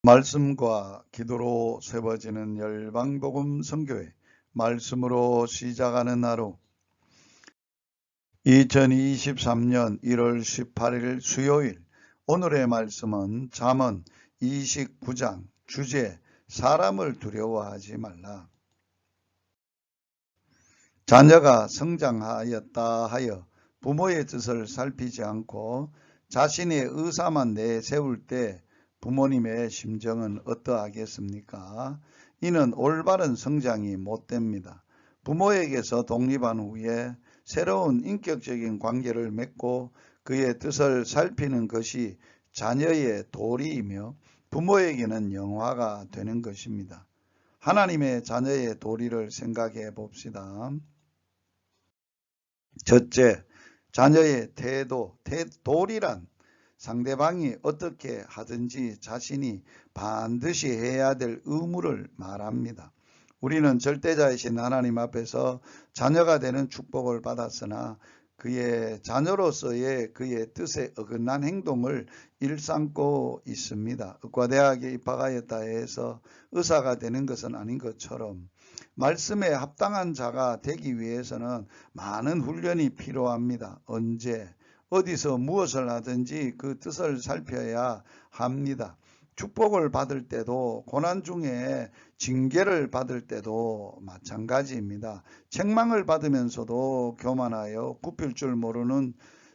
말씀과 기도로 세워지는 열방복음 선교회 말씀으로 시작하는 하루 2023년 1월 18일 수요일 오늘의 말씀은 잠언 29장 주제 사람을 두려워하지 말라. 자녀가 성장하였다 하여 부모의 뜻을 살피지 않고 자신의 의사만 내세울 때 부모님의 심정은 어떠하겠습니까? 이는 올바른 성장이 못됩니다. 부모에게서 독립한 후에 새로운 인격적인 관계를 맺고 그의 뜻을 살피는 것이 자녀의 도리이며 부모에게는 영화가 되는 것입니다. 하나님의 자녀의 도리를 생각해 봅시다. 첫째, 자녀의 태도, 도리란 상대방이 어떻게 하든지 자신이 반드시 해야 될 의무를 말합니다. 우리는 절대자이신 하나님 앞에서 자녀가 되는 축복을 받았으나 그의 자녀로서의 그의 뜻에 어긋난 행동을 일삼고 있습니다. 의과대학에 입학하였다 해서 의사가 되는 것은 아닌 것처럼 말씀에 합당한 자가 되기 위해서는 많은 훈련이 필요합니다. 언제 어디서 무엇을 하든지 그 뜻을 살펴야 합니다. 축복을 받을 때도 고난 중에 징계를 받을 때도 마찬가지입니다. 책망을 받으면서도 교만하여 굽힐 줄 모르는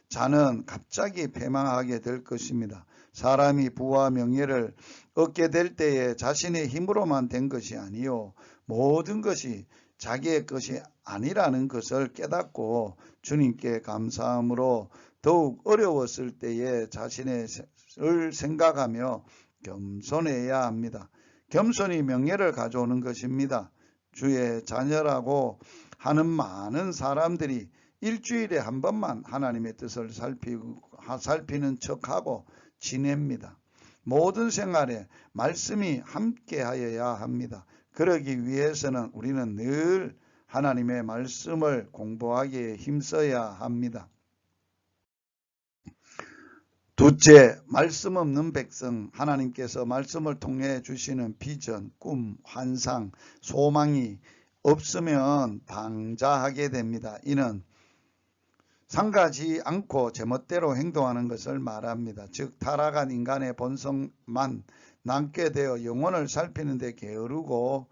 자는 갑자기 패망하게 될 것입니다. 사람이 부와 명예를 얻게 될 때에 자신의 힘으로만 된 것이 아니요 모든 것이 자기의 것이 아니라는 것을 깨닫고 주님께 감사함으로 더욱 어려웠을 때에 자신을 생각하며 겸손해야 합니다. 겸손이 명예를 가져오는 것입니다. 주의 자녀라고 하는 많은 사람들이 일주일에 한 번만 하나님의 뜻을 살피는 척하고 지냅니다. 모든 생활에 말씀이 함께하여야 합니다. 그러기 위해서는 우리는 늘 하나님의 말씀을 공부하기에 힘써야 합니다. 둘째, 말씀 없는 백성, 하나님께서 말씀을 통해 주시는 비전, 꿈, 환상, 소망이 없으면 방자하게 됩니다. 이는 상가지 않고 제멋대로 행동하는 것을 말합니다. 즉 타락한 인간의 본성만 남게 되어 영혼을 살피는 데 게으르고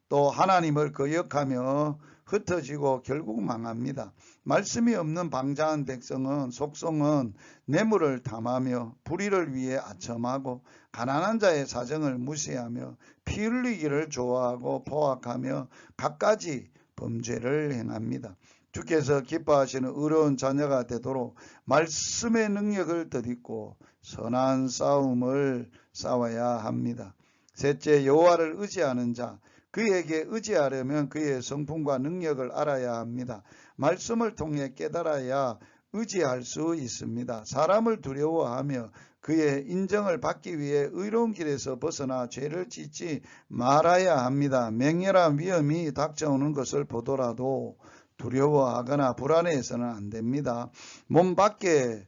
또 하나님을 거역하며 흩어지고 결국 망합니다. 말씀이 없는 방자한 백성은 속성은 뇌물을 탐하며 불의를 위해 아첨하고 가난한 자의 사정을 무시하며 피 흘리기를 좋아하고 포악하며 갖가지 범죄를 행합니다. 주께서 기뻐하시는 의로운 자녀가 되도록 말씀의 능력을 덧입고 선한 싸움을 싸워야 합니다. 셋째, 여호와를 의지하는 자, 그에게 의지하려면 그의 성품과 능력을 알아야 합니다. 말씀을 통해 깨달아야 의지할 수 있습니다. 사람을 두려워하며 그의 인정을 받기 위해 의로운 길에서 벗어나 죄를 짓지 말아야 합니다. 맹렬한 위험이 닥쳐오는 것을 보더라도 두려워하거나 불안해서는 안 됩니다. 몸 밖에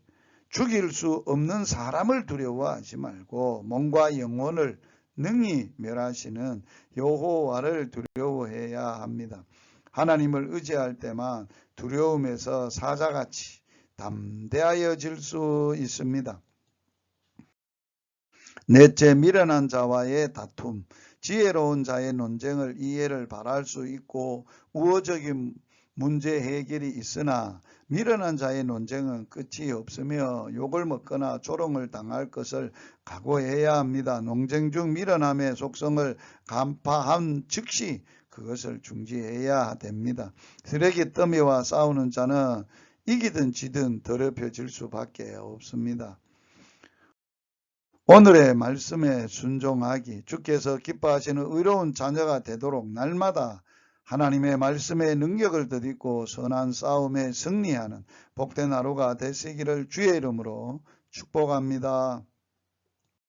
죽일 수 없는 사람을 두려워하지 말고 몸과 영혼을 능히 멸하시는 여호와를 두려워해야 합니다. 하나님을 의지할 때만 두려움에서 사자같이 담대하여질 수 있습니다. 넷째, 미련한 자와의 다툼, 지혜로운 자의 논쟁을 이해를 바랄 수 있고 우호적인 문제 해결이 있으나 미련한 자의 논쟁은 끝이 없으며 욕을 먹거나 조롱을 당할 것을 각오해야 합니다. 논쟁 중 미련함의 속성을 간파한 즉시 그것을 중지해야 됩니다. 쓰레기 더미와 싸우는 자는 이기든 지든 더럽혀질 수밖에 없습니다. 오늘의 말씀에 순종하기, 주께서 기뻐하시는 의로운 자녀가 되도록 날마다 하나님의 말씀의 능력을 덧입고 선한 싸움에 승리하는 복된 하루가 되시기를 주의 이름으로 축복합니다.